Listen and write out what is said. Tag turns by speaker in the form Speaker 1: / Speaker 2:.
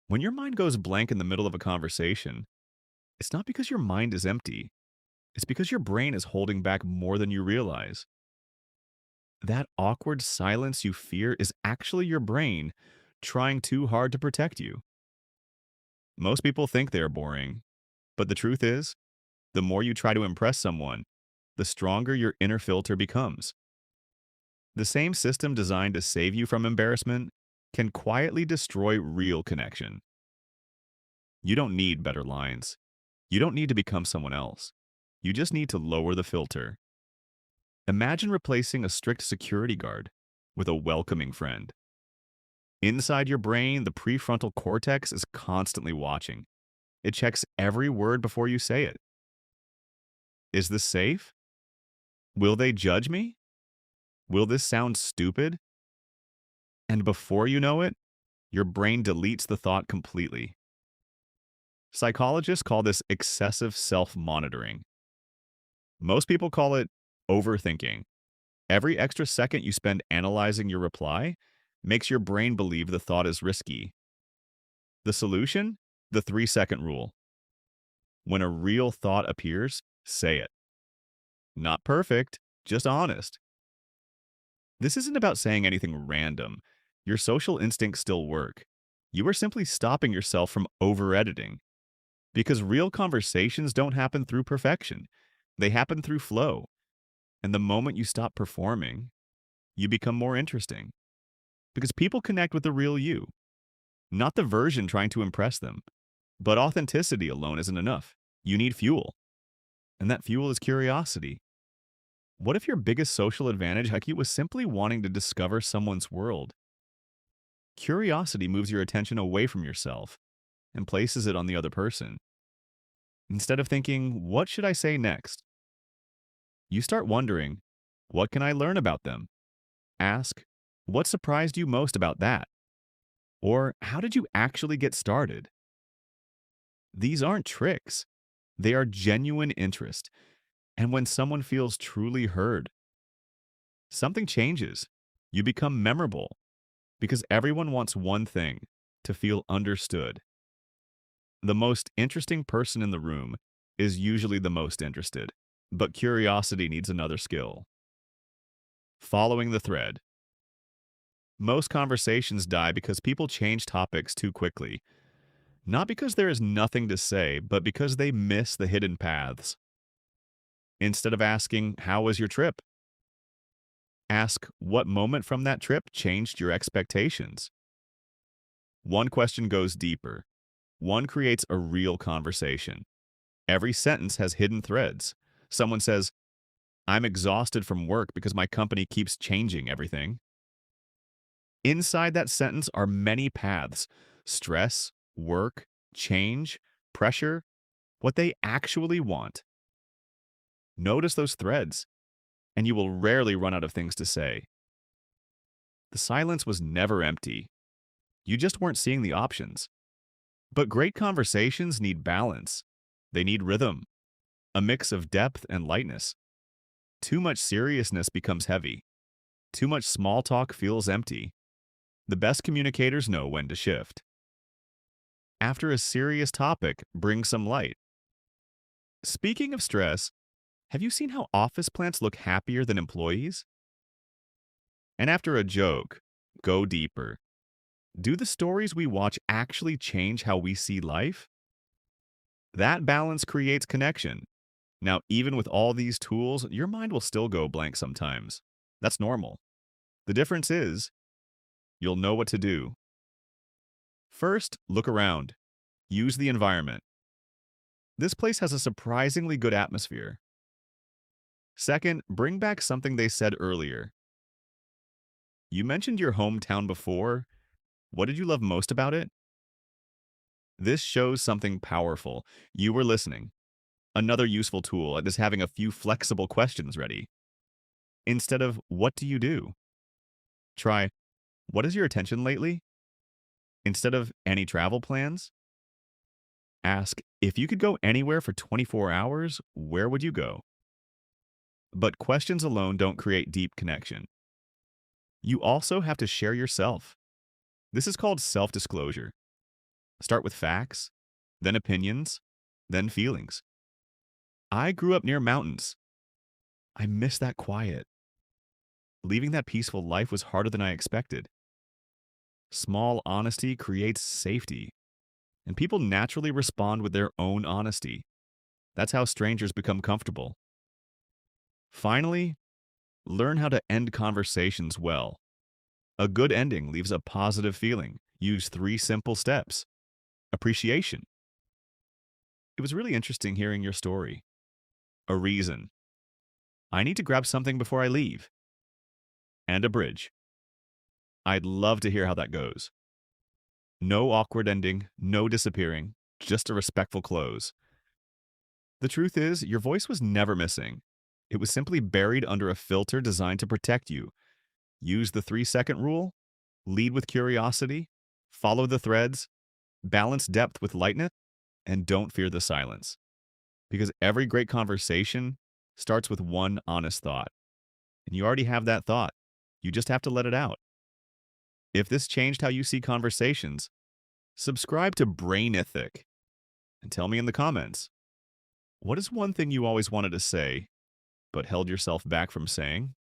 Speaker 1: When your mind goes blank in the middle of a conversation, it's not because your mind is empty. It's because your brain is holding back more than you realize. That awkward silence you fear is actually your brain trying too hard to protect you. Most people think they are boring, but the truth is, the more you try to impress someone, the stronger your inner filter becomes. The same system designed to save you from embarrassment can quietly destroy real connection. You don't need better lines. You don't need to become someone else. You just need to lower the filter. Imagine replacing a strict security guard with a welcoming friend. Inside your brain, the prefrontal cortex is constantly watching. It checks every word before you say it. Is this safe? Will they judge me? Will this sound stupid? And before you know it, your brain deletes the thought completely. Psychologists call this excessive self-monitoring. Most people call it overthinking. Every extra second you spend analyzing your reply makes your brain believe the thought is risky. The solution? The 3-second rule. When a real thought appears, say it. Not perfect, just honest. This isn't about saying anything random. Your social instincts still work. You are simply stopping yourself from over-editing. Because real conversations don't happen through perfection. They happen through flow. And the moment you stop performing, you become more interesting. Because people connect with the real you, not the version trying to impress them. But authenticity alone isn't enough. You need fuel. And that fuel is curiosity. What if your biggest social advantage, Hecky, was simply wanting to discover someone's world? Curiosity moves your attention away from yourself and places it on the other person. Instead of thinking, what should I say next? You start wondering, what can I learn about them? Ask, what surprised you most about that? Or how did you actually get started? These aren't tricks. They are genuine interest. And when someone feels truly heard, something changes. You become memorable because everyone wants one thing, to feel understood. The most interesting person in the room is usually the most interested, but curiosity needs another skill. Following the thread. Most conversations die because people change topics too quickly. Not because there is nothing to say, but because they miss the hidden paths. Instead of asking, how was your trip? Ask, what moment from that trip changed your expectations? One question goes deeper. One creates a real conversation. Every sentence has hidden threads. Someone says, I'm exhausted from work because my company keeps changing everything. Inside that sentence are many paths: stress, work, change, pressure, what they actually want. Notice those threads, and you will rarely run out of things to say. The silence was never empty. You just weren't seeing the options. But great conversations need balance. They need rhythm, a mix of depth and lightness. Too much seriousness becomes heavy. Too much small talk feels empty. The best communicators know when to shift. After a serious topic, bring some light. Speaking of stress, have you seen how office plants look happier than employees? And after a joke, go deeper. Do the stories we watch actually change how we see life? That balance creates connection. Now, even with all these tools, your mind will still go blank sometimes. That's normal. The difference is, you'll know what to do. First, look around. Use the environment. This place has a surprisingly good atmosphere. Second, bring back something they said earlier. You mentioned your hometown before. What did you love most about it? This shows something powerful. You were listening. Another useful tool is having a few flexible questions ready. Instead of, what do you do? Try, what is your attention lately? Instead of, any travel plans? Ask, if you could go anywhere for 24 hours, where would you go? But questions alone don't create deep connection. You also have to share yourself. This is called self-disclosure. Start with facts, then opinions, then feelings. I grew up near mountains. I miss that quiet. Leaving that peaceful life was harder than I expected. Small honesty creates safety, and people naturally respond with their own honesty. That's how strangers become comfortable. Finally, learn how to end conversations well. A good ending leaves a positive feeling. Use 3 simple steps. Appreciation. It was really interesting hearing your story. A reason. I need to grab something before I leave. And a bridge. I'd love to hear how that goes. No awkward ending, no disappearing, just a respectful close. The truth is, your voice was never missing. It was simply buried under a filter designed to protect you. Use the 3-second rule, lead with curiosity, follow the threads, balance depth with lightness, and don't fear the silence. Because every great conversation starts with one honest thought. And you already have that thought. You just have to let it out. If this changed how you see conversations, subscribe to Brainithic and tell me in the comments, what is one thing you always wanted to say but held yourself back from saying?